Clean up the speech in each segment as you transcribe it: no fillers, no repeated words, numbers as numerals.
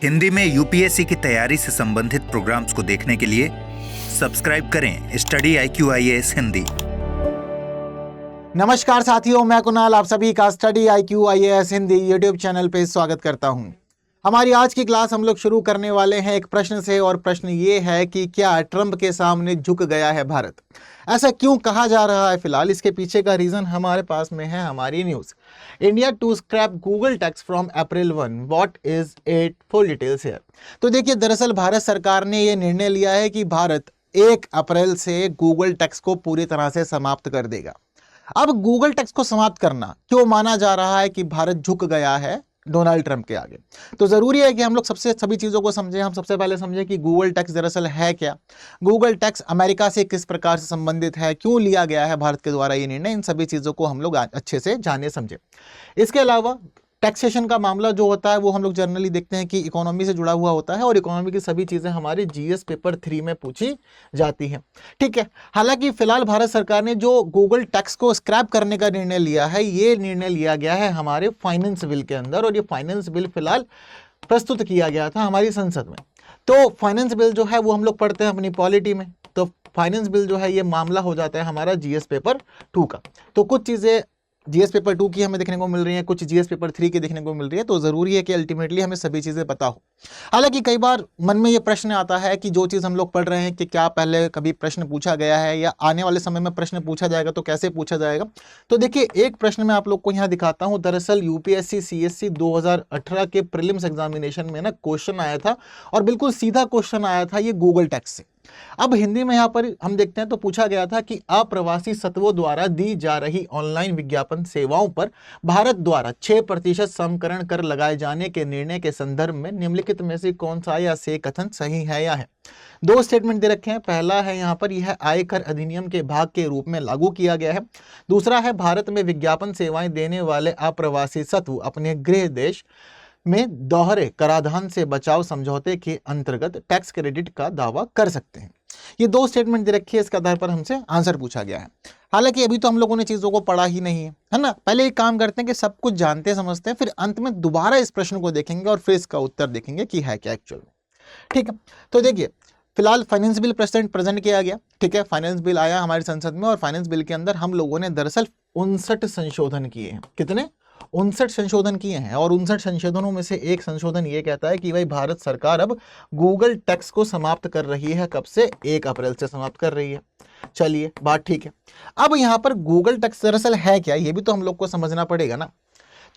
हिंदी में यूपीएससी की तैयारी से संबंधित प्रोग्राम्स को देखने के लिए सब्सक्राइब करें स्टडी IQ IAS हिंदी। नमस्कार साथियों, मैं कुणाल आप सभी का study IQ IAS Hindi YouTube channel पे स्वागत करता हूं। हमारी आज की क्लास हम लोग शुरू करने वाले हैं एक प्रश्न से, और प्रश्न ये है कि क्या ट्रंप के सामने झुक गया है भारत। ऐसा क्यों कहा जा रहा है? फिलहाल इसके पीछे का रीजन हमारे पास में है हमारी news. India to scrap Google tax from April 1, what is it? Full details है। तो देखिए, दरअसल भारत सरकार ने यह निर्णय लिया है कि भारत 1 अप्रैल से गूगल टैक्स को पूरी तरह से समाप्त कर देगा। अब गूगल टैक्स को समाप्त करना क्यों माना जा रहा है कि भारत झुक गया है डोनाल्ड ट्रंप के आगे? तो जरूरी है कि हम लोग सभी चीजों को समझें। हम सबसे पहले समझें कि गूगल टैक्स दरअसल है क्या, गूगल टैक्स अमेरिका से किस प्रकार से संबंधित है, क्यों लिया गया है भारत के द्वारा ये निर्णय, इन सभी चीजों को हम लोग अच्छे से जाने समझे। इसके अलावा टैक्सेशन का मामला जो होता है वो हम लोग जनरली देखते हैं कि इकोनॉमी से जुड़ा हुआ होता है, और इकोनॉमी की सभी चीजें हमारे जीएस पेपर 3 में पूछी जाती हैं। ठीक है, हालांकि फिलहाल भारत सरकार ने जो गूगल टैक्स को स्क्रैप करने का निर्णय लिया है, ये निर्णय लिया गया है हमारे फाइनेंस बिल के अंदर, और ये फाइनेंस बिल फिलहाल प्रस्तुत किया गया था हमारी संसद में। तो फाइनेंस बिल जो है वो हम लोग पढ़ते हैं अपनी पॉलिटी में, तो फाइनेंस बिल जो है ये मामला हो जाता है हमारा जीएस पेपर 2 का। तो कुछ चीजें जीएस पेपर 2 की हमें देखने को मिल रही है, कुछ जीएस पेपर 3 की देखने को मिल रही है, तो जरूरी है कि अल्टीमेटली हमें सभी चीजें पता हो। हालांकि कई बार मन में ये प्रश्न आता है कि जो चीज हम लोग पढ़ रहे हैं कि क्या पहले कभी प्रश्न पूछा गया है, या आने वाले समय में प्रश्न पूछा जाएगा तो कैसे पूछा जाएगा। तो देखिए, एक प्रश्न मैं आप लोग को यहाँ दिखाता हूँ। दरअसल यूपीएससी CSC 2018 के प्रीलिम्स एग्जामिनेशन में ना क्वेश्चन आया था, और बिल्कुल सीधा क्वेश्चन आया था ये गूगल टैक्स से। अब हिंदी में यहाँ पर हम देखते हैं तो पूछा गया था कि अप्रवासी सत्वों द्वारा दी जा रही ऑनलाइन विज्ञापन सेवाओं पर भारत द्वारा 6% समकरण कर लगाए जाने के निर्णय के संदर्भ में निम्नलिखित में से कौन सा या से कथन सही है या है? 2 स्टेटमेंट दे रखे हैं। पहला है यहाँ पर, यह आयकर अधिनियम के भाग के रूप में लागू किया गया है। दूसरा है, भारत में विज्ञापन सेवाएं देने वाले अप्रवासी सत्व अपने गृह देश में दोहरे कराधान से बचाव समझौते के अंतर्गत टैक्स क्रेडिट का दावा कर सकते हैं। ये 2 स्टेटमेंट दे रखी है, इसके आधार पर हमसे आंसर पूछा गया है। हालांकि अभी तो हम लोगों ने चीजों को पढ़ा ही नहीं है ना। पहले एक काम करते हैं कि सब कुछ जानते समझते हैं, फिर अंत में दोबारा इस प्रश्न को देखेंगे और फिर इसका उत्तर देखेंगे कि है क्या एक्चुअल में। ठीक है, तो देखिए, फिलहाल फाइनेंस बिल प्रेजेंट किया गया। ठीक है, फाइनेंस बिल आया हमारी संसद में, और फाइनेंस बिल के अंदर हम लोगों ने दरअसल 59 संशोधन किए हैं। कितने? 59 संशोधन किए हैं। और 59 संशोधनों में से एक संशोधन ये कहता है कि भाई भारत सरकार अब गूगल टैक्स को समाप्त कर रही है। कब से? 1 अप्रैल से समाप्त कर रही है। चलिए, बात ठीक है। अब यहां पर गूगल टैक्स दरअसल है क्या, ये भी तो हम लोग को समझना पड़ेगा ना।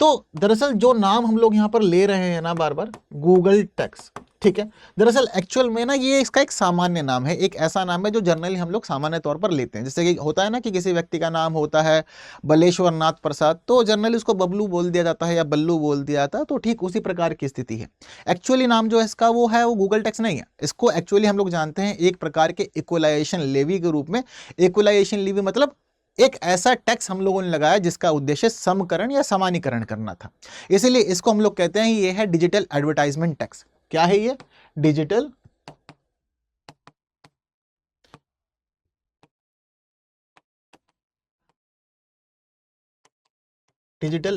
तो दरअसल जो नाम हम लोग यहां पर ले रहे हैं ना बार बार, गूगल टैक्स, ठीक है, दरअसल एक्चुअल में ना ये इसका एक सामान्य नाम है, एक ऐसा नाम है जो जनरली हम लोग सामान्य तौर पर लेते हैं। जैसे कि होता है ना कि किसी व्यक्ति का नाम होता है बलेश्वर नाथ प्रसाद, तो जनरली उसको बबलू बोल दिया जाता है या बल्लू बोल दिया जाता है। तो ठीक उसी प्रकार की स्थिति है। एक्चुअली नाम जो है इसका वो है, वो गूगल टैक्स नहीं है। इसको एक्चुअली हम लोग जानते हैं एक प्रकार के इक्वलाइजेशन लेवी के रूप में। इक्वलाइजेशन लेवी मतलब एक ऐसा टैक्स हम लोगों ने लगाया जिसका उद्देश्य समकरण या समानीकरण करना था। इसीलिए इसको हम लोग कहते हैं ये है डिजिटल एडवर्टाइजमेंट टैक्स। क्या है ये? Digital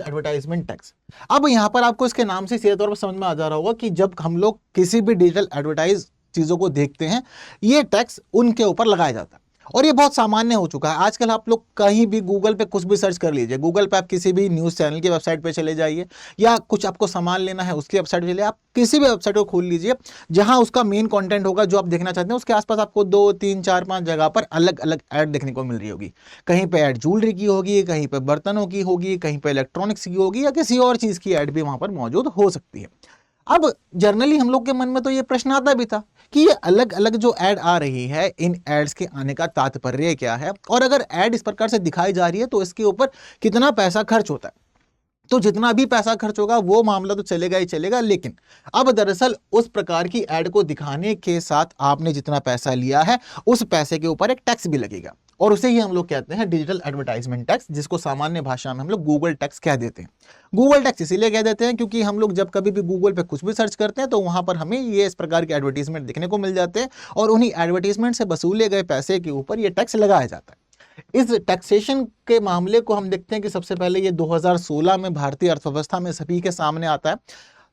advertisement tax. अब यहां पर आपको इसके नाम से सीधे तौर पर समझ में आ जा रहा होगा कि जब हम लोग किसी भी डिजिटल एडवर्टाइज चीजों को देखते हैं, ये टैक्स उनके ऊपर लगाया जाता है। और ये बहुत सामान्य हो चुका है आजकल। आप लोग कहीं भी गूगल पे कुछ भी सर्च कर लीजिए, गूगल पे आप किसी भी न्यूज़ चैनल की वेबसाइट पे चले जाइए, या कुछ आपको सामान लेना है उसकी वेबसाइट पे चलिए, आप किसी भी वेबसाइट को खोल लीजिए जहां उसका मेन कंटेंट होगा जो आप देखना चाहते हैं, उसके आसपास आपको 2, 3, 4, 5 जगह पर अलग अलग ऐड देखने को मिल रही होगी। कहीं पे ऐड ज्वेलरी की होगी, कहीं पे बर्तनों की होगी, कहीं पे इलेक्ट्रॉनिक्स की होगी, या किसी और चीज़ की ऐड भी वहां पर मौजूद हो सकती है। अब जनरली हम लोग के मन में तो ये प्रश्न आता भी था कि ये अलग अलग जो ऐड आ रही है, इन एड्स के आने का तात्पर्य क्या है, और अगर ऐड इस प्रकार से दिखाई जा रही है तो इसके ऊपर कितना पैसा खर्च होता है। तो जितना भी पैसा खर्च होगा वो मामला तो चलेगा ही चलेगा, लेकिन अब दरअसल उस प्रकार की ऐड को दिखाने के साथ आपने जितना पैसा लिया है उस पैसे के ऊपर एक टैक्स भी लगेगा, और उसे ही हम लोग कहते हैं डिजिटल एडवर्टाइजमेंट टैक्स, जिसको सामान्य भाषा में हम लोग गूगल टैक्स कह देते हैं। गूगल टैक्स इसीलिए कह देते हैं क्योंकि हम लोग जब कभी भी गूगल पे कुछ भी सर्च करते हैं तो वहां पर हमें ये इस प्रकार के एडवर्टीजमेंट देखने को मिल जाते हैं, और उन्हीं एडवर्टीजमेंट से वसूले गए पैसे के ऊपर ये टैक्स लगाया जाता है। इस टैक्सेशन के मामले को हम देखते हैं कि सबसे पहले ये 2016 में भारतीय अर्थव्यवस्था में सभी के सामने आता है।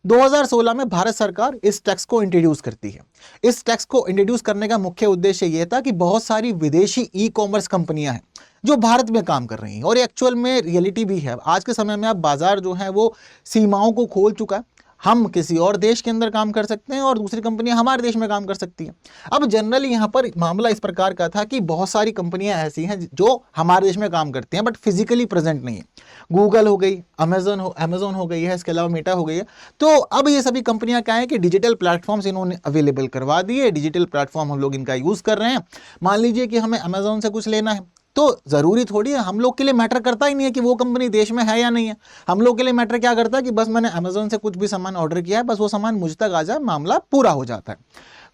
2016 में भारत सरकार इस टैक्स को इंट्रोड्यूस करती है। इस टैक्स को इंट्रोड्यूस करने का मुख्य उद्देश्य यह था कि बहुत सारी विदेशी ई कॉमर्स कंपनियां हैं जो भारत में काम कर रही हैं, और एक्चुअल में रियलिटी भी है। आज के समय में आप बाजार जो है वो सीमाओं को खोल चुका है। हम किसी और देश के अंदर काम कर सकते हैं और दूसरी कंपनियां हमारे देश में काम कर सकती हैं। अब जनरली यहाँ पर मामला इस प्रकार का था कि बहुत सारी कंपनियां ऐसी हैं जो हमारे देश में काम करती हैं बट फिजिकली प्रेजेंट नहीं है। गूगल हो गई, अमेजोन हो गई है, इसके अलावा मेटा हो गई है। तो अब ये सभी कंपनियां क्या है कि डिजिटल प्लेटफॉर्म्स इन्होंने अवेलेबल करवा दिए। डिजिटल प्लेटफॉर्म हम लोग इनका यूज़ कर रहे हैं। मान लीजिए कि हमें अमेजोन से कुछ लेना है, तो ज़रूरी थोड़ी है, हम लोग के लिए मैटर करता ही नहीं है कि वो कंपनी देश में है या नहीं है। हम लोग के लिए मैटर क्या करता है कि बस मैंने अमेजोन से कुछ भी सामान ऑर्डर किया है, बस वो सामान मुझ तक आ जाए, मामला पूरा हो जाता है।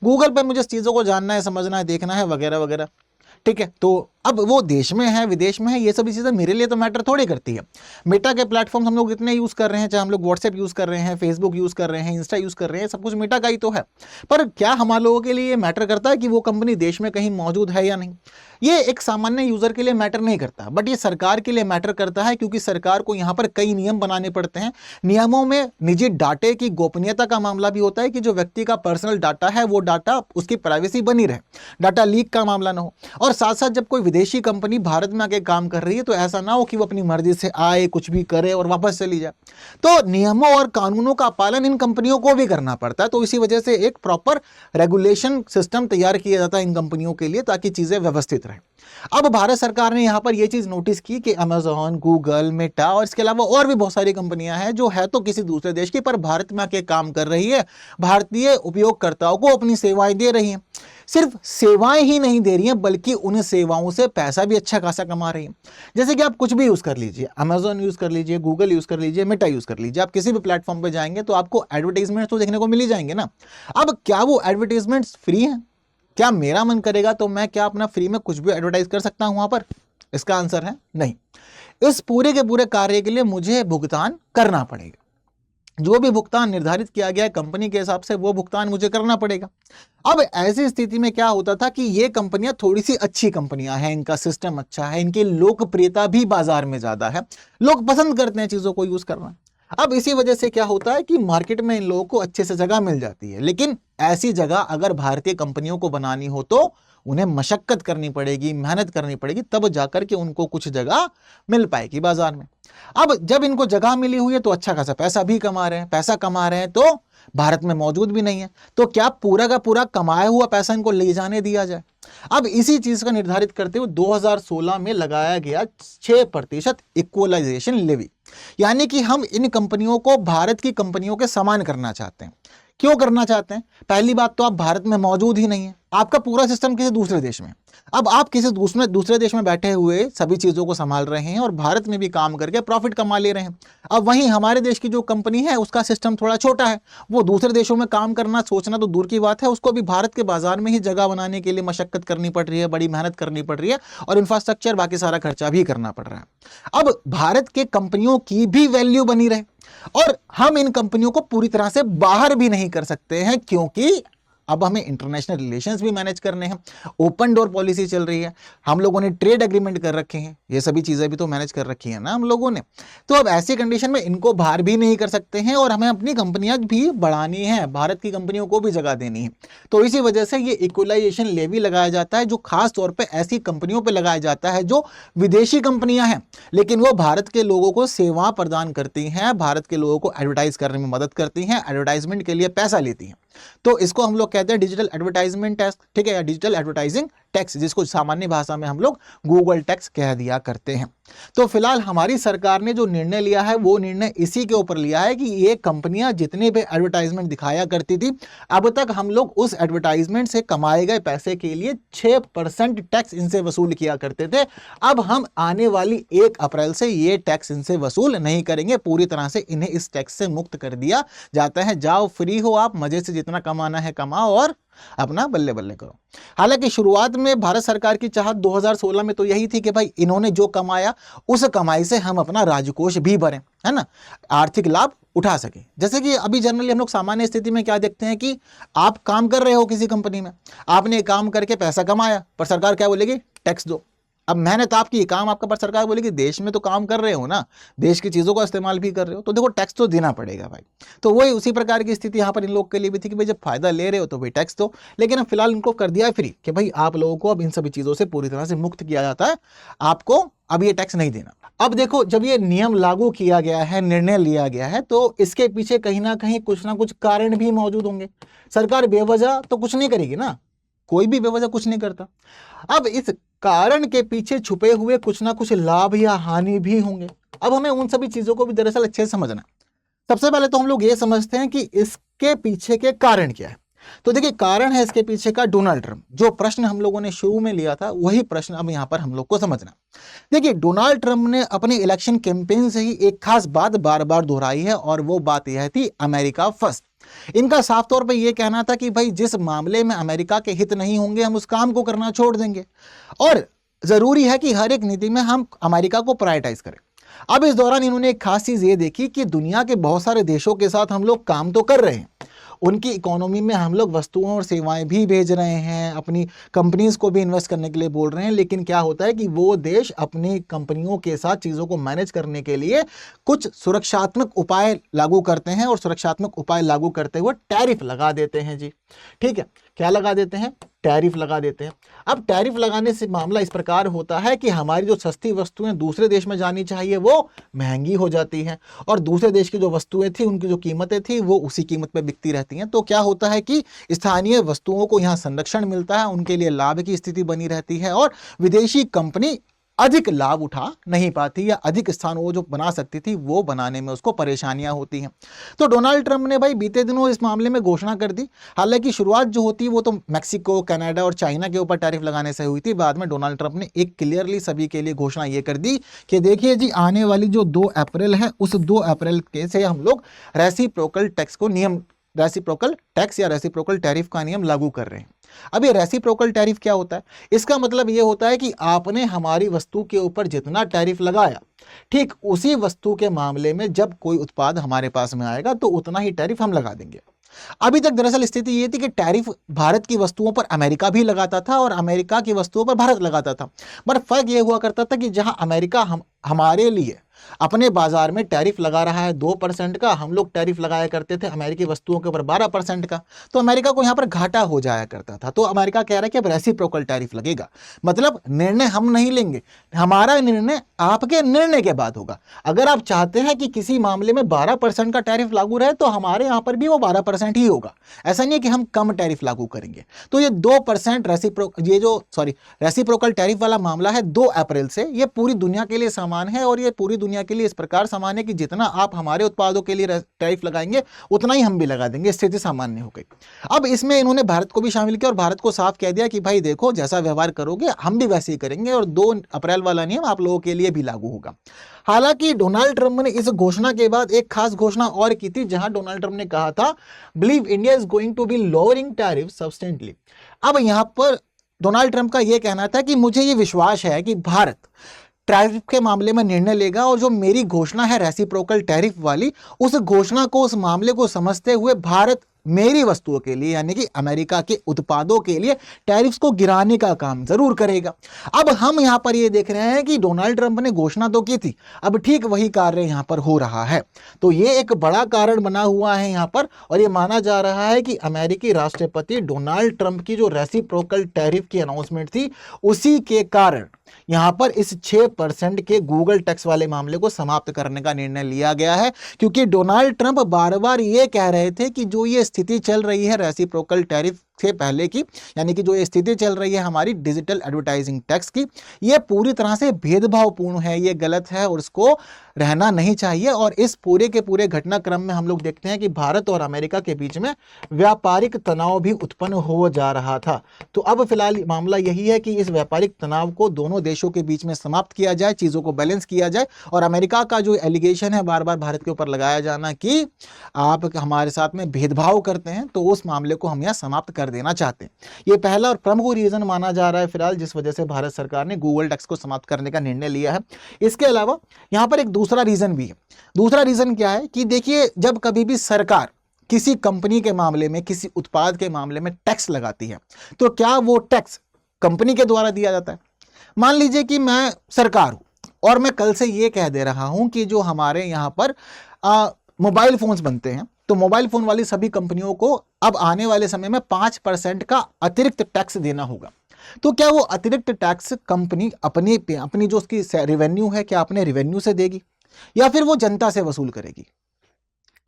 गूगल पे मुझे चीज़ों को जानना है, समझना है, देखना है, वगैरह वगैरह। ठीक है, तो अब वो देश में है, विदेश में है, ये सभी चीज़ें मेरे लिए तो मैटर थोड़ी करती है। मेटा के प्लेटफॉर्म हम लोग इतने यूज़ कर रहे हैं, चाहे हम लोग व्हाट्सएप यूज़ कर रहे हैं, फेसबुक यूज़ कर रहे हैं, इंस्टा यूज़ कर रहे हैं, सब कुछ मेटा का ही तो है। पर क्या हमारे लोगों के लिए मैटर करता है कि वो कंपनी देश में कहीं मौजूद है या नहीं? ये एक सामान्य यूज़र के लिए मैटर नहीं करता, बट ये सरकार के लिए मैटर करता है, क्योंकि सरकार को यहाँ पर कई नियम बनाने पड़ते हैं। नियमों में निजी डाटे की गोपनीयता का मामला भी होता है कि जो व्यक्ति का पर्सनल डाटा है वो डाटा उसकी प्राइवेसी बनी रहे, डाटा लीक का मामला ना हो। और साथ साथ जब कोई विदेशी कंपनी भारत में आके काम कर रही है तो ऐसा ना हो कि वो अपनी मर्जी से आए, कुछ भी करे और वापस चली जाए। तो नियमों और कानूनों का पालन इन कंपनियों को भी करना पड़ता है। तो इसी वजह से एक प्रॉपर रेगुलेशन सिस्टम तैयार किया जाता है इन कंपनियों के लिए, ताकि चीज़ें व्यवस्थित रहें। अब भारत सरकार ने यहाँ पर यह चीज़ नोटिस की कि अमेजॉन, गूगल, मेटा और इसके अलावा और भी बहुत सारी कंपनियां हैं जो है तो किसी दूसरे देश की, पर भारत में आके काम कर रही है, भारतीय उपयोगकर्ताओं को अपनी सेवाएं दे रही हैं। सिर्फ सेवाएं ही नहीं दे रही हैं बल्कि उन सेवाओं से पैसा भी अच्छा खासा कमा रही हैं। जैसे कि आप कुछ भी यूज़ कर लीजिए, अमेजॉन यूज़ कर लीजिए, गूगल यूज़ कर लीजिए, मेटा यूज़ कर लीजिए, आप किसी भी प्लेटफॉर्म पे जाएंगे तो आपको एडवर्टाइजमेंट तो देखने को मिल ही जाएंगे ना। अब क्या वो एडवर्टाइजमेंट्स फ्री हैं? क्या मेरा मन करेगा तो मैं क्या अपना फ्री में कुछ भी एडवर्टाइज कर सकता हूं वहां पर? इसका आंसर है नहीं। इस पूरे के पूरे कार्य के लिए मुझे भुगतान करना पड़ेगा। जो भी भुगतान निर्धारित किया गया है कंपनी के हिसाब से, वो भुगतान मुझे करना पड़ेगा। अब ऐसी स्थिति में क्या होता था कि ये कंपनियां थोड़ी सी अच्छी कंपनियां हैं, इनका सिस्टम अच्छा है, इनकी लोकप्रियता भी बाजार में ज्यादा है, लोग पसंद करते हैं चीजों को यूज करना। अब इसी वजह से क्या होता है कि मार्केट में इन लोगों को अच्छे से जगह मिल जाती है। लेकिन ऐसी जगह अगर भारतीय कंपनियों को बनानी हो तो उन्हें मशक्कत करनी पड़ेगी, मेहनत करनी पड़ेगी, तब जाकर के उनको कुछ जगह मिल पाएगी बाजार में। अब जब इनको जगह मिली हुई है तो अच्छा खासा पैसा भी कमा रहे हैं, पैसा कमा रहे हैं तो भारत में मौजूद भी नहीं है, तो क्या पूरा का पूरा कमाया हुआ पैसा इनको ले जाने दिया जाए? अब इसी चीज का निर्धारित करते हुए 2016 में लगाया गया 6% इक्वलाइजेशन लेवी, यानी कि हम इन कंपनियों को भारत की कंपनियों के समान करना चाहते हैं। क्यों करना चाहते हैं? पहली बात तो आप भारत में मौजूद ही नहीं है, आपका पूरा सिस्टम किसी दूसरे देश में। अब आप किसी दूसरे देश में बैठे हुए सभी चीज़ों को संभाल रहे हैं और भारत में भी काम करके प्रॉफिट कमा ले रहे हैं। अब वहीं हमारे देश की जो कंपनी है उसका सिस्टम थोड़ा छोटा है, वो दूसरे देशों में काम करना सोचना तो दूर की बात है, उसको भी भारत के बाजार में ही जगह बनाने के लिए मशक्कत करनी पड़ रही है, बड़ी मेहनत करनी पड़ रही है और इंफ्रास्ट्रक्चर बाकी सारा खर्चा भी करना पड़ रहा है। अब भारत के कंपनियों की भी वैल्यू बनी रहे और हम इन कंपनियों को पूरी तरह से बाहर भी नहीं कर सकते हैं, क्योंकि अब हमें इंटरनेशनल रिलेशंस भी मैनेज करने हैं। ओपन डोर पॉलिसी चल रही है, हम लोगों ने ट्रेड एग्रीमेंट कर रखे हैं, ये सभी चीज़ें भी तो मैनेज कर रखी है ना हम लोगों ने। तो अब ऐसी कंडीशन में इनको बाहर भी नहीं कर सकते हैं और हमें अपनी कंपनियां भी बढ़ानी है, भारत की कंपनियों को भी जगह देनी है। तो इसी वजह से ये इक्वलाइजेशन लेवी लगाया जाता है, जो खास तौर पर ऐसी कंपनियों पर लगाया जाता है जो विदेशी कंपनियां हैं लेकिन वो भारत के लोगों को सेवा प्रदान करती हैं, भारत के लोगों को एडवर्टाइज करने में मदद करती हैं, एडवर्टाइजमेंट के लिए पैसा लेती हैं। तो इसको हम लोग कहते हैं डिजिटल एडवर्टाइजमेंट टैक्स, ठीक है, या डिजिटल एडवर्टाइजिंग टैक्स, जिसको सामान्य भाषा में हम लोग गूगल टैक्स कह दिया करते हैं। तो फिलहाल हमारी सरकार ने जो निर्णय लिया है वो निर्णय इसी के ऊपर लिया है कि ये कंपनियां जितने भी एडवर्टाइजमेंट दिखाया करती थी, अब तक हम लोग उस एडवर्टाइजमेंट से कमाए गए पैसे के लिए 6% टैक्स इनसे वसूल किया करते थे। अब हम आने वाली 1 अप्रैल से ये टैक्स इनसे वसूल नहीं करेंगे, पूरी तरह से इन्हें इस टैक्स से मुक्त कर दिया जाता है। जाओ, फ्री हो, आप मजे से जितना कमाना है कमाओ और अपना बल्ले बल्ले करो। हालांकि शुरुआत में भारत सरकार की चाहत 2016 में तो यही थी कि भाई इन्होंने जो कमाया उस कमाई से हम अपना राजकोष भी भरें, है ना, आर्थिक लाभ उठा सके। जैसे कि अभी जनरली हम लोग सामान्य स्थिति में क्या देखते हैं कि आप काम कर रहे हो किसी कंपनी में, आपने काम करके पैसा कमाया, पर सरकार क्या बोलेगी? टैक्स दो। अब मेहनत आपकी, काम आपका, पर सरकार बोलेगी देश में तो काम कर रहे हो ना, देश की चीज़ों का इस्तेमाल भी कर रहे हो, तो देखो टैक्स तो देना पड़ेगा भाई। तो वही उसी प्रकार की स्थिति यहाँ पर इन लोग के लिए भी थी कि भाई जब फायदा ले रहे हो तो भाई टैक्स दो। लेकिन अब फिलहाल इनको कर दिया फ्री कि भाई आप लोगों को अब इन सभी चीज़ों से पूरी तरह से मुक्त किया जाता है, आपको अब ये टैक्स नहीं देना। अब देखो जब ये नियम लागू किया गया है, निर्णय लिया गया है, तो इसके पीछे कहीं ना कुछ कारण भी मौजूद होंगे। सरकार बेवजह तो कुछ नहीं करेगी ना, कोई भी बेवजह कुछ नहीं करता। अब इस कारण के पीछे छुपे हुए कुछ ना कुछ लाभ या हानि भी होंगे। अब हमें उन सभी चीजों को भी दरअसल अच्छे से समझना है। सबसे पहले तो हम लोग ये समझते हैं कि इसके पीछे के कारण क्या है। तो देखिए कारण है इसके पीछे का डोनाल्ड ट्रंप। जो प्रश्न हम लोगों ने शुरू में लिया था वही प्रश्न अब यहां पर हम लोग को समझना। देखिए डोनाल्ड ट्रंप ने अपने इलेक्शन कैंपेन से ही एक खास बात बार बार दोहराई है, और वो बात यह थी अमेरिका फर्स्ट। इनका साफ तौर पे ये कहना था कि भाई जिस मामले में अमेरिका के हित नहीं होंगे हम उस काम को करना छोड़ देंगे, और जरूरी है कि हर एक नीति में हम अमेरिका को प्रायोरिटाइज करें। अब इस दौरान इन्होंने एक खास चीज ये देखी कि दुनिया के बहुत सारे देशों के साथ हम लोग काम तो कर रहे हैं, उनकी इकोनॉमी में हम लोग वस्तुओं और सेवाएं भी भेज रहे हैं, अपनी कंपनीज को भी इन्वेस्ट करने के लिए बोल रहे हैं, लेकिन क्या होता है कि वो देश अपनी कंपनियों के साथ चीज़ों को मैनेज करने के लिए कुछ सुरक्षात्मक उपाय लागू करते हैं, और सुरक्षात्मक उपाय लागू करते हुए टैरिफ लगा देते हैं जी। ठीक है, क्या लगा देते हैं? टैरिफ लगा देते हैं। अब टैरिफ लगाने से मामला इस प्रकार होता है कि हमारी जो सस्ती वस्तुएं दूसरे देश में जानी चाहिए वो महंगी हो जाती हैं, और दूसरे देश की जो वस्तुएं थी उनकी जो कीमतें थी वो उसी कीमत पे बिकती रहती हैं। तो क्या होता है कि स्थानीय वस्तुओं को यहाँ संरक्षण मिलता है, उनके लिए लाभ की स्थिति बनी रहती है, और विदेशी कंपनी अधिक लाभ उठा नहीं पाती, या अधिक स्थान वो जो बना सकती थी वो बनाने में उसको परेशानियां होती हैं। तो डोनाल्ड ट्रंप ने भाई बीते दिनों इस मामले में घोषणा कर दी। हालांकि शुरुआत जो होती है वो तो मैक्सिको, कनाडा और चाइना के ऊपर टैरिफ लगाने से हुई थी। बाद में डोनाल्ड ट्रंप ने एक क्लियरली सभी के लिए घोषणा ये कर दी कि देखिए जी आने वाली जो 2 अप्रैल है उस 2 अप्रैल के से हम लोग रेसिप्रोकल टैक्स को नियम, रेसिप्रोकल टैक्स या रेसिप्रोकल टैरिफ का नियम लागू कर रहे हैं। अब ये रेसिप्रोकल टैरिफ क्या होता है? इसका मतलब ये होता है कि आपने हमारी वस्तु के ऊपर जितना टैरिफ लगाया, ठीक उसी वस्तु के मामले में जब कोई उत्पाद हमारे पास में आएगा तो उतना ही टैरिफ हम लगा देंगे। अभी तक दरअसल स्थिति ये थी कि टैरिफ भारत की वस्तुओं पर अमेरिका भी लगाता था और अमेरिका की वस्तुओं पर भारत लगाता था, पर फर्क ये हुआ करता था कि जहां अमेरिका हमारे लिए अपने बाजार में टैरिफ लगा रहा है 2% का, हम लोग टैरिफ लगाया करते थे अमेरिकी वस्तुओं के ऊपर 12% का, तो अमेरिका को यहाँ पर घाटा हो जाया करता था। तो अमेरिका कह रहा है कि अब रेसिप्रोकल टैरिफ लगेगा, मतलब निर्णय हम नहीं लेंगे, हमारा निर्णय आपके निर्णय के बाद होगा। अगर आप चाहते हैं कि किसी मामले में 12% का टैरिफ लागू रहे तो हमारे यहाँ पर भी वो 12% ही होगा, ऐसा नहीं है कि हम कम टैरिफ लागू करेंगे। तो ये 2% रेसिप्रोकल टैरिफ वाला मामला है 2 अप्रैल से, ये पूरी दुनिया के लिए समान है, और ये पूरी दुनिया के लिए इस प्रकार समान है कि जितना आप हमारे उत्पादों के लिए टैरिफ लगाएंगे उतना ही हम भी लगा देंगे। स्थिति सामान्य हो गई। अब इसमें इन्होंने भारत को भी शामिल किया और भारत को साफ कह दिया कि भाई देखो जैसा व्यवहार करोगे हम भी वैसे ही करेंगे, और 2 अप्रैल वाला नियम आप लोगों के लिए भी लागू होगा। हालांकि डोनाल्ड ट्रंप ने इस घोषणा के बाद एक खास घोषणा और की थी, जहां डोनाल्ड ट्रंप ने कहा था believe India is going to be lowering tariff substantially. अब यहां पर डोनाल्ड ट्रंप का यह कहना था कि मुझे यह विश्वास है कि भारत टैरिफ के मामले में निर्णय लेगा, और जो मेरी घोषणा है रेसिप्रोकल टैरिफ वाली, उस घोषणा को, उस मामले को समझते हुए भारत मेरी वस्तुओं के लिए यानी कि अमेरिका के उत्पादों के लिए टैरिफ्स को गिराने का काम जरूर करेगा। अब हम यहां पर ये देख रहे हैं कि डोनाल्ड ट्रंप ने घोषणा तो की थी, अब ठीक वही कार्य यहां पर हो रहा है। तो ये एक बड़ा कारण बना हुआ है यहां पर, और ये माना जा रहा है कि अमेरिकी राष्ट्रपति डोनाल्ड ट्रंप की जो रेसिप्रोकल टैरिफ की अनाउंसमेंट थी उसी के कारण यहां पर इस 6% के गूगल टैक्स वाले मामले को समाप्त करने का निर्णय लिया गया है, क्योंकि डोनाल्ड ट्रंप बार बार ये कह रहे थे कि जो ये स्थिति चल रही है रेसिप्रोकल टैरिफ से पहले की, यानी कि जो ये स्थिति चल रही है हमारी डिजिटल एडवर्टाइजिंग टैक्स की, ये पूरी तरह से भेदभावपूर्ण है, ये गलत है और इसको रहना नहीं चाहिए। और इस पूरे के पूरे घटनाक्रम में हम लोग देखते हैं कि भारत और अमेरिका के बीच में व्यापारिक तनाव भी उत्पन्न हो जा रहा था। तो अब फिलहाल मामला यही है कि इस व्यापारिक तनाव को दोनों देशों के बीच में समाप्त किया जाए, चीज़ों को बैलेंस किया जाए, और अमेरिका का जो एलिगेशन है बार बार भारत के ऊपर लगाया जाना कि आप हमारे साथ में भेदभाव करते हैं, तो उस मामले को हम यहाँ समाप्त कर देना चाहते हैं। ये पहला और प्रमुख रीजन माना जा रहा है फिलहाल जिस वजह से भारत सरकार ने गूगल टैक्स को समाप्त करने का निर्णय लिया है। इसके अलावा यहाँ पर एक दूसरा रीजन भी है। दूसरा रीजन क्या है कि देखिए जब कभी भी सरकार किसी कंपनी के मामले में, किसी उत्पाद के मामले में टैक्स लगाती है, तो क्या वो टैक्स कंपनी के द्वारा दिया जाता है? मान लीजिए कि मैं सरकार हूं और मैं कल से ये कह दे रहा हूं कि जो हमारे यहाँ पर मोबाइल फोन्स बनते हैं, तो मोबाइल फोन वाली सभी कंपनियों को अब आने वाले समय में 5% का अतिरिक्त टैक्स देना होगा। तो क्या वो अतिरिक्त टैक्स कंपनी अपनी जो उसकी रेवेन्यू है, क्या अपने रेवेन्यू से देगी या फिर वो जनता से वसूल करेगी?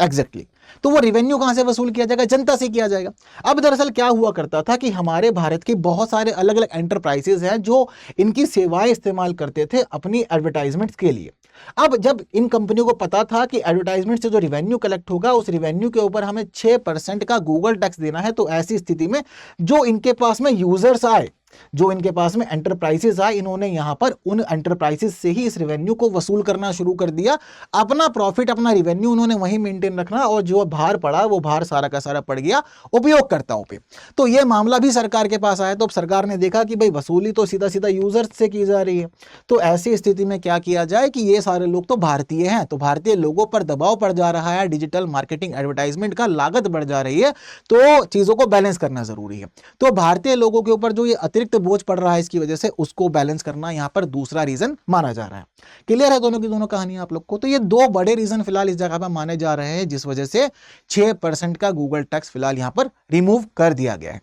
एग्जैक्टली तो वो रेवेन्यू कहां से वसूल किया जाएगा? जनता से किया जाएगा। अब दरअसल क्या हुआ करता था कि हमारे भारत के बहुत सारे अलग अलग एंटरप्राइजेज हैं जो इनकी सेवाएं इस्तेमाल करते थे अपनी एडवर्टाइजमेंट्स के लिए। अब जब इन कंपनियों को पता था कि एडवर्टाइजमेंट से जो रेवेन्यू कलेक्ट होगा उस रेवेन्यू के ऊपर हमें 6% का गूगल टैक्स देना है, तो ऐसी स्थिति में जो इनके पास में यूजर्स आए, जो इनके पास में एंटरप्राइजेस आए, इन्होंने यहां पर उन एंटरप्राइजेस से ही इस रेवेन्यू को वसूल करना शुरू कर दिया। अपना प्रॉफिट, अपना रेवेन्यू उन्होंने वहीं मेंटेन रखना और जो भार पड़ा वो भार सारा का सारा पड़ गया उपयोगकर्ताओं पे। तो ये मामला भी सरकार के पास आया, तो अब सरकार ने देखा कि भाई वसूली तो सीधा सीधा यूजर्स से की जा रही है, तो ऐसी स्थिति में क्या किया जाए कि ये सारे लोग तो भारतीय हैं, तो भारतीय लोगों पर दबाव पड़ जा रहा है, डिजिटल मार्केटिंग एडवर्टाइजमेंट का लागत बढ़ जा रही है, तो चीजों को बैलेंस करना जरूरी है। तो भारतीय लोगों के ऊपर जो ये अतिरिक्त बोझ पड़ रहा है इसकी वजह से उसको बैलेंस करना यहां पर दूसरा रीजन माना जा रहा है। क्लियर है दोनों की दोनों कहानियां आप लोग को? तो ये दो बड़े रीजन फिलहाल इस जगह पर माने जा रहे हैं जिस वजह से 6% का गूगल टैक्स फिलहाल यहां पर रिमूव कर दिया गया है।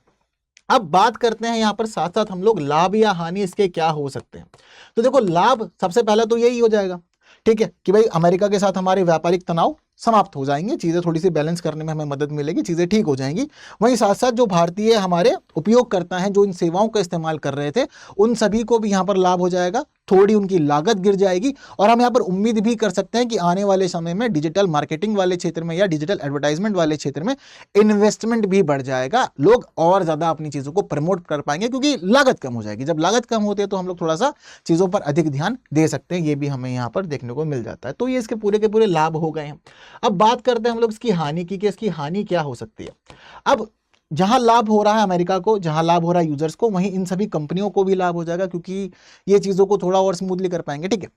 अब बात करते हैं यहां पर साथ साथ हम लोग लाभ या हानि इसके क्या हो सकते हैं। तो देखो लाभ सबसे पहला तो यही हो जाएगा, ठीक है, कि भाई अमेरिका के साथ हमारे व्यापारिक तनाव समाप्त हो जाएंगे, चीजें थोड़ी सी बैलेंस करने में हमें मदद मिलेगी, चीजें ठीक हो जाएंगी। वहीं साथ साथ जो भारतीय हमारे उपयोगकर्ता हैं जो इन सेवाओं का इस्तेमाल कर रहे थे उन सभी को भी यहाँ पर लाभ हो जाएगा, थोड़ी उनकी लागत गिर जाएगी। और हम यहाँ पर उम्मीद भी कर सकते हैं कि आने वाले समय में डिजिटल मार्केटिंग वाले क्षेत्र में या डिजिटल एडवर्टाइजमेंट वाले क्षेत्र में इन्वेस्टमेंट भी बढ़ जाएगा, लोग और ज्यादा अपनी चीजों को प्रमोट कर पाएंगे क्योंकि लागत कम हो जाएगी। जब लागत कम होती है तो हम लोग थोड़ा सा चीजों पर अधिक ध्यान दे सकते हैं, ये भी हमें यहाँ पर देखने को मिल जाता है। तो ये इसके पूरे के पूरे लाभ हो गए हैं। अब बात करते हैं हम लोग इसकी हानि की, कि इसकी हानि क्या हो सकती है। अब जहां लाभ हो रहा है अमेरिका को, जहां लाभ हो रहा है यूजर्स को, वहीं इन सभी कंपनियों को भी लाभ हो जाएगा क्योंकि ये चीजों को थोड़ा और स्मूथली कर पाएंगे, ठीक है।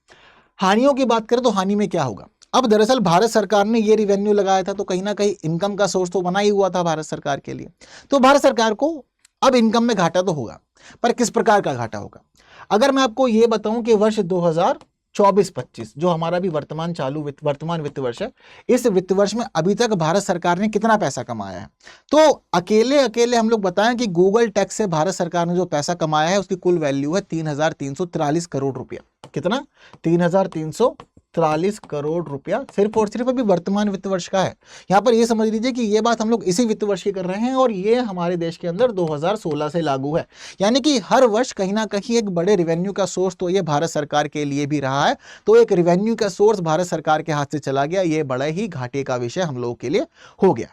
हानियों की बात करें तो हानि में क्या होगा। अब दरअसल भारत सरकार ने ये रेवेन्यू लगाया था तो कहीं ना कहीं इनकम का सोर्स तो बना ही हुआ था भारत सरकार के लिए, तो भारत सरकार को अब इनकम में घाटा तो होगा, पर किस प्रकार का घाटा होगा। अगर मैं आपको ये बताऊं कि वर्ष 2024-25 जो हमारा भी वर्तमान वित्त वर्ष है, इस वित्त वर्ष में अभी तक भारत सरकार ने कितना पैसा कमाया है, तो अकेले हम लोग बताएं कि गूगल टैक्स से भारत सरकार ने जो पैसा कमाया है उसकी कुल वैल्यू है 3,343 करोड़ रुपया। कितना? 3,343 करोड़ रुपया सिर्फ और सिर्फ अभी वर्तमान वित्त वर्ष का है। यहां पर यह समझ लीजिए कि यह बात हम लोग इसी वित्त वर्ष की कर रहे हैं और ये हमारे देश के अंदर 2016 से लागू है, यानी कि हर वर्ष कहीं ना कहीं एक बड़े रेवेन्यू का सोर्स तो ये भारत सरकार के लिए भी रहा है। तो एक रेवेन्यू का सोर्स भारत सरकार के हाथ से चला गया, ये बड़े ही घाटे का विषय हम लोगों के लिए हो गया।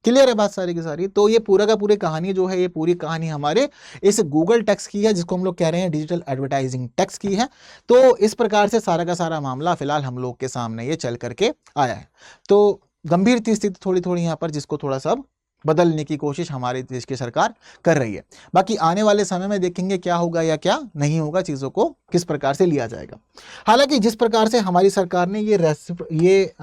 क्लियर है बात सारी की सारी? तो ये पूरा का पूरी कहानी जो है, ये पूरी कहानी हमारे इस गूगल टैक्स की है जिसको हम लोग कह रहे हैं डिजिटल एडवर्टाइजिंग टैक्स की है। तो इस प्रकार से सारा का सारा मामला फिलहाल हम लोग के सामने ये चल करके आया है। तो गंभीर थी स्थिति थोड़ी थोड़ी यहाँ पर, जिसको थोड़ा सा बदलने की कोशिश हमारे देश की सरकार कर रही है। बाकी आने वाले समय में देखेंगे क्या होगा या क्या नहीं होगा, चीज़ों को किस प्रकार से लिया जाएगा। हालांकि जिस प्रकार से हमारी सरकार ने ये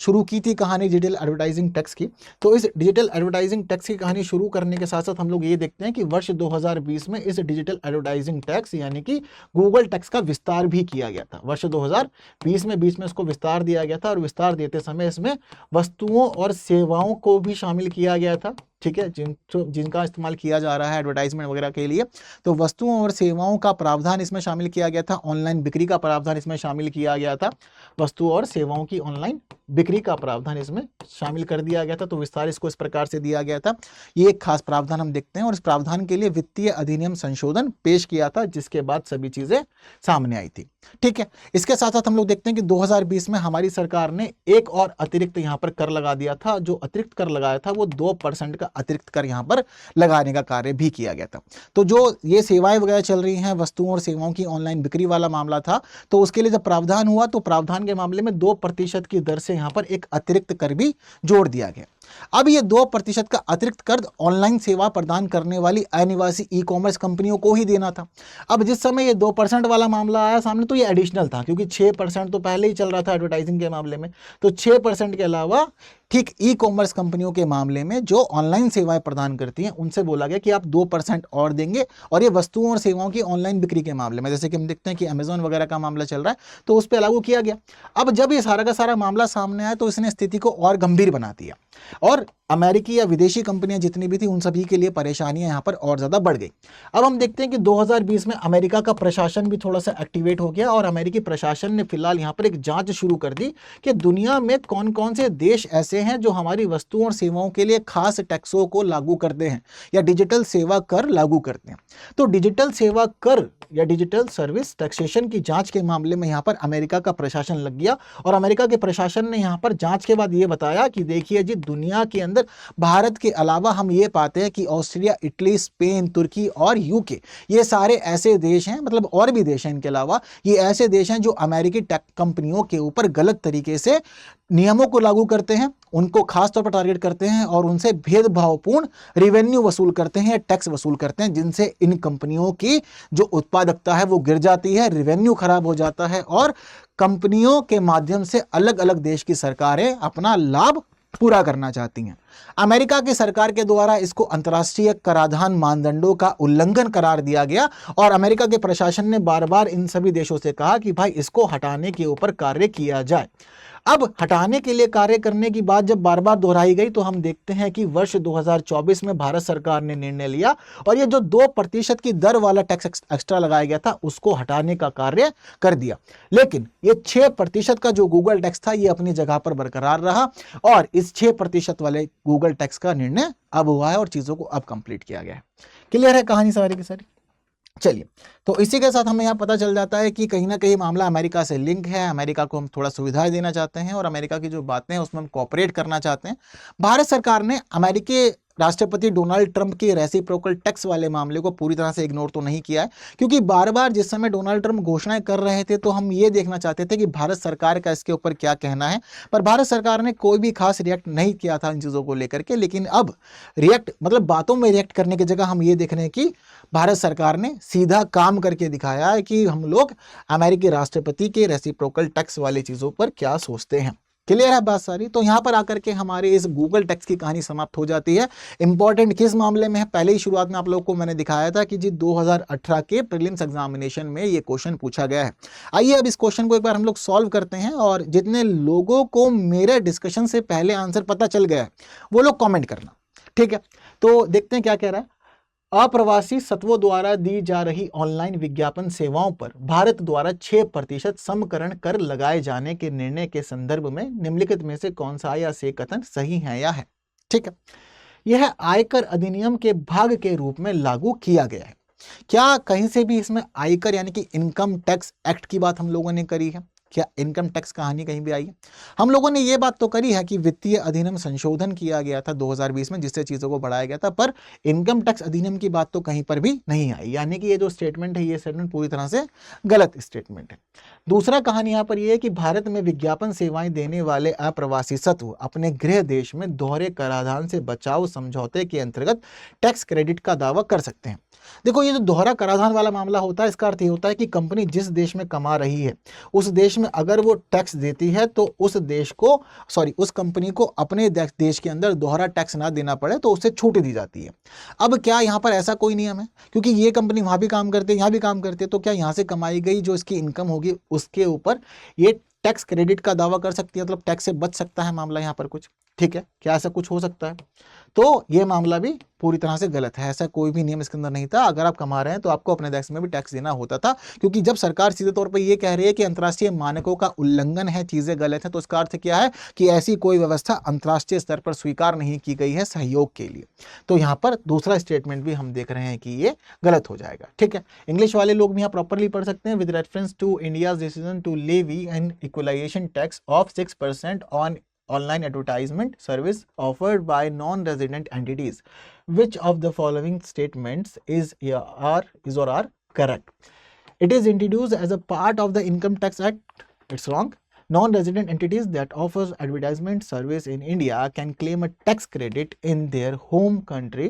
शुरू की थी कहानी डिजिटल एडवर्टाइजिंग टैक्स की, तो इस डिजिटल एडवर्टाइजिंग टैक्स की कहानी शुरू करने के साथ साथ हम लोग ये देखते हैं कि वर्ष 2020 में इस डिजिटल एडवर्टाइजिंग टैक्स यानी कि गूगल टैक्स का विस्तार भी किया गया था। वर्ष 2020 में बीच में इसको विस्तार दिया गया था और विस्तार देते समय इसमें वस्तुओं और सेवाओं को भी शामिल किया गया था, ठीक है, जिनका इस्तेमाल किया जा रहा है एडवर्टाइजमेंट वगैरह के लिए। तो वस्तुओं और सेवाओं का प्रावधान इसमें शामिल किया गया था, ऑनलाइन बिक्री का प्रावधान इसमें शामिल किया गया था, वस्तुओं और सेवाओं की ऑनलाइन बिक्री का प्रावधान इसमें शामिल कर दिया गया था। तो विस्तार इसको इस प्रकार से दिया गया था। ये एक खास प्रावधान हम देखते हैं और इस प्रावधान के लिए वित्तीय अधिनियम संशोधन पेश किया था, जिसके बाद सभी चीजें सामने आई थी, ठीक है। इसके साथ साथ हम लोग देखते हैं कि 2020 में हमारी सरकार ने एक और अतिरिक्त यहाँ पर कर लगा दिया था। जो अतिरिक्त कर लगाया था वो 2% का अतिरिक्त कर यहाँ पर लगाने का कार्य भी किया गया था। तो जो ये सेवाएं वगैरह चल रही हैं, वस्तुओं और सेवाओं की ऑनलाइन बिक्री वाला मामला था, तो उसके लिए जब प्रावधान हुआ तो प्रावधान के मामले में 2% की दर से यहाँ पर एक अतिरिक्त कर भी जोड़ दिया गया। अब ये 2% का अतिरिक्त कर ऑनलाइन सेवा प्रदान करने वाली अनिवासी ई कॉमर्स कंपनियों को ही देना था। अब जिस समय ये 2% वाला मामला आया सामने तो ये एडिशनल था, क्योंकि 6% तो पहले ही चल रहा था एडवर्टाइजिंग के मामले में, तो 6% के अलावा ठीक ई कॉमर्स कंपनियों के मामले में जो ऑनलाइन सेवाएं प्रदान करती हैं उनसे बोला गया कि आप 2% और देंगे, और ये वस्तुओं और सेवाओं की ऑनलाइन बिक्री के मामले में, जैसे कि हम देखते हैं कि अमेजॉन वगैरह का मामला चल रहा है, तो उस पर लागू किया गया। अब जब ये सारा का सारा मामला सामने आया तो इसने स्थिति को और गंभीर बना दिया, और अमेरिकी या विदेशी कंपनियां जितनी भी थी उन सभी के लिए परेशानियां यहां पर और ज्यादा बढ़ गई। अब हम देखते हैं कि 2020 में अमेरिका का प्रशासन भी थोड़ा सा एक्टिवेट हो गया, और अमेरिकी प्रशासन ने फिलहाल यहां पर एक जांच शुरू कर दी कि दुनिया में कौन कौन से देश ऐसे हैं जो हमारी वस्तुओं और सेवाओं के लिए खास टैक्सों को लागू करते हैं या डिजिटल सेवा कर लागू करते हैं। तो डिजिटल सेवा कर या डिजिटल सर्विस टैक्सेशन की जांच के मामले में यहां पर अमेरिका का प्रशासन लग गया, और अमेरिका के प्रशासन ने यहां पर जांच के बाद यह बताया कि देखिए जी, दुनिया के अंदर भारत के अलावा हम ये पाते हैं कि ऑस्ट्रिया, इटली, स्पेन, तुर्की और यूके, ये सारे ऐसे देश हैं, मतलब और भी देश हैं इनके अलावा, ये ऐसे देश हैं जो अमेरिकी टेक कंपनियों के ऊपर गलत तरीके से नियमों को लागू करते हैं, उनको खास तौर पर टारगेट करते हैं और उनसे भेदभावपूर्ण रिवेन्यू वसूल करते हैं या टैक्स वसूल करते हैं, जिनसे इन कंपनियों की जो उत्पादकता है वो गिर जाती है, रिवेन्यू खराब हो जाता है, और कंपनियों के माध्यम से अलग अलग देश की सरकारें अपना लाभ पूरा करना चाहती हैं। अमेरिका की सरकार के द्वारा इसको अंतर्राष्ट्रीय कराधान मानदंडों का उल्लंघन करार दिया गया, और अमेरिका के प्रशासन ने बार बार इन सभी देशों से कहा कि भाई इसको हटाने के ऊपर कार्य किया जाए। अब हटाने के लिए कार्य करने की बात जब बार बार दोहराई गई तो हम देखते हैं कि वर्ष 2024 में भारत सरकार ने निर्णय लिया, और ये जो 2% की दर वाला टैक्स एक्स्ट्रा लगाया गया था उसको हटाने का कार्य कर दिया। लेकिन ये 6% का जो गूगल टैक्स था ये अपनी जगह पर बरकरार रहा, और इस 6% वाले गूगल टैक्स का निर्णय अब हुआ है और चीजों को अब कंप्लीट किया गया है। क्लियर है कहानी सारी की सारी? चलिए, तो इसी के साथ हमें यहाँ पता चल जाता है कि कहीं ना कहीं मामला अमेरिका से लिंक है, अमेरिका को हम थोड़ा सुविधाएं देना चाहते हैं और अमेरिका की जो बातें हैं उसमें हम कोऑपरेट करना चाहते हैं। भारत सरकार ने अमेरिकी राष्ट्रपति डोनाल्ड ट्रंप के रेसिप्रोकल टैक्स वाले मामले को पूरी तरह से इग्नोर तो नहीं किया है, क्योंकि बार बार जिस समय डोनाल्ड ट्रंप घोषणाएं कर रहे थे तो हम ये देखना चाहते थे कि भारत सरकार का इसके ऊपर क्या कहना है, पर भारत सरकार ने कोई भी खास रिएक्ट नहीं किया था इन चीज़ों को लेकर के। लेकिन अब रिएक्ट मतलब बातों में रिएक्ट करने की जगह हम ये देख रहे हैं कि भारत सरकार ने सीधा काम करके दिखाया है कि हम लोग अमेरिकी राष्ट्रपति के रेसिप्रोकल टैक्स वाली चीज़ों पर क्या सोचते हैं। क्लियर है बात सारी? तो यहां पर आकर के हमारे इस गूगल टैक्स की कहानी समाप्त हो जाती है। इंपॉर्टेंट किस मामले में है, पहले ही शुरुआत में आप लोगों को मैंने दिखाया था कि जी 2018 के प्रीलिम्स एग्जामिनेशन में ये क्वेश्चन पूछा गया है। आइए अब इस क्वेश्चन को एक बार हम लोग सॉल्व करते हैं, और जितने लोगों को मेरे डिस्कशन से पहले आंसर पता चल गया है वो लोग कॉमेंट करना, ठीक है? तो देखते हैं क्या कह रहा है। अप्रवासी सत्वों द्वारा दी जा रही ऑनलाइन विज्ञापन सेवाओं पर भारत द्वारा 6% समकरण कर लगाए जाने के निर्णय के संदर्भ में निम्नलिखित में से कौन सा या से कथन सही है या है? ठीक है, यह आयकर अधिनियम के भाग के रूप में लागू किया गया है। क्या कहीं से भी इसमें आयकर यानी कि इनकम टैक्स एक्ट की बात हम लोगों ने करी है? क्या इनकम टैक्स कहानी कहीं भी आई है? हम लोगों ने ये बात तो करी है कि वित्तीय अधिनियम संशोधन किया गया था 2020 में, जिससे चीजों को बढ़ाया गया था, पर इनकम टैक्स अधिनियम की बात तो कहीं पर भी नहीं आई, यानी कि ये जो स्टेटमेंट है ये स्टेटमेंट पूरी तरह से गलत स्टेटमेंट है। दूसरा कहानी यहाँ पर यह है कि भारत में विज्ञापन सेवाएं देने वाले अप्रवासी सत्व अपने गृह देश में दोहरे कराधान से बचाव समझौते के अंतर्गत टैक्स क्रेडिट का दावा कर सकते हैं। देखो, ये जो दोहरा कराधान वाला मामला होता है इसका अर्थ ये होता है कि कंपनी जिस देश में कमा रही है उस देश में अगर वो टैक्स देती है तो उस कंपनी को अपने देश के अंदर दोहरा टैक्स ना देना पड़े, तो उससे छूट दी जाती है। अब क्या यहाँ पर ऐसा कोई नियम है? क्योंकि ये कंपनी वहां भी काम करती है, यहाँ भी काम करती है, तो क्या यहाँ से कमाई गई जो इसकी इनकम होगी उसके ऊपर ये टैक्स क्रेडिट का दावा कर सकती है, मतलब टैक्स से बच सकता है मामला यहाँ पर कुछ? ठीक है, क्या ऐसा कुछ हो सकता है? तो ये मामला भी पूरी तरह से गलत है, ऐसा कोई भी नियम इसके अंदर नहीं था। अगर आप कमा रहे हैं तो आपको अपने देश में भी टैक्स देना होता था, क्योंकि जब सरकार सीधे तौर पर ये कह रही है कि अंतर्राष्ट्रीय मानकों का उल्लंघन है, चीजें गलत है, तो इसका अर्थ क्या है कि ऐसी कोई व्यवस्था अंतर्राष्ट्रीय स्तर पर स्वीकार नहीं की गई है सहयोग के लिए। तो यहाँ पर दूसरा स्टेटमेंट भी हम देख रहे हैं कि ये गलत हो जाएगा। ठीक है, इंग्लिश वाले लोग भी यहाँ प्रॉपरली पढ़ सकते हैं। With reference to India's decision to levy an equalisation tax of 6% on online advertisement service offered by non-resident entities, which of the following statements is or are correct? It is introduced as a part of the Income Tax Act. It's wrong. Non-resident entities that offers advertisement service in India can claim a tax credit in their home country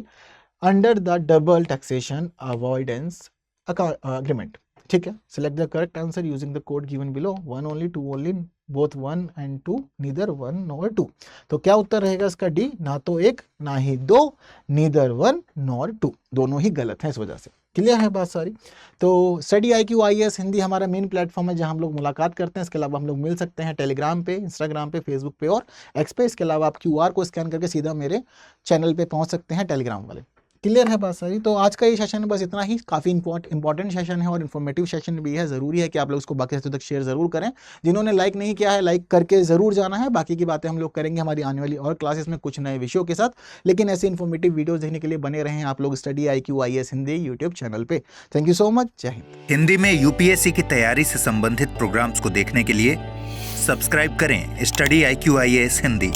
under the double taxation avoidance agreement. ठीक है, select the correct answer using the code given below. 1 only, 2 only, both 1 and 2, neither 1 nor 2। तो क्या उत्तर रहेगा इसका D, ना तो 1 ना ही 2, neither 1 nor 2, दोनों ही गलत है इस वजह से। क्लियर है बात सारी। तो स्टडी IQ IAS हिंदी हमारा मेन प्लेटफॉर्म है जहां हम लोग मुलाकात करते हैं। इसके अलावा हम लोग मिल सकते हैं टेलीग्राम पे, इंस्टाग्राम पे, फेसबुक पे और एक्स पे। इसके अलावा आप QR को स्कैन करके सीधा मेरे चैनल पे पहुंच सकते हैं टेलीग्राम वाले। क्लियर है बात सारी। तो आज का ये सेशन बस इतना ही, काफ़ी इंपॉर्टेंट सेशन है और इन्फॉर्मेटिव सेशन भी है। ज़रूरी है कि आप लोग उसको बाकी साथियों तक शेयर ज़रूर करें। जिन्होंने लाइक नहीं किया है, लाइक करके ज़रूर जाना है। बाकी की बातें हम लोग करेंगे हमारी आने वाली और क्लासेस में कुछ नए विषयों के साथ। लेकिन ऐसे इन्फॉर्मेटिव वीडियोज़ देखने के लिए बने रहें आप लोग study IQ IAS Hindi YouTube channel पर। Thank you so much. जय हिंद। हिंदी में UPSC की तैयारी से संबंधित प्रोग्राम्स को देखने के लिए सब्सक्राइब करें स्टडी IQ IAS हिंदी।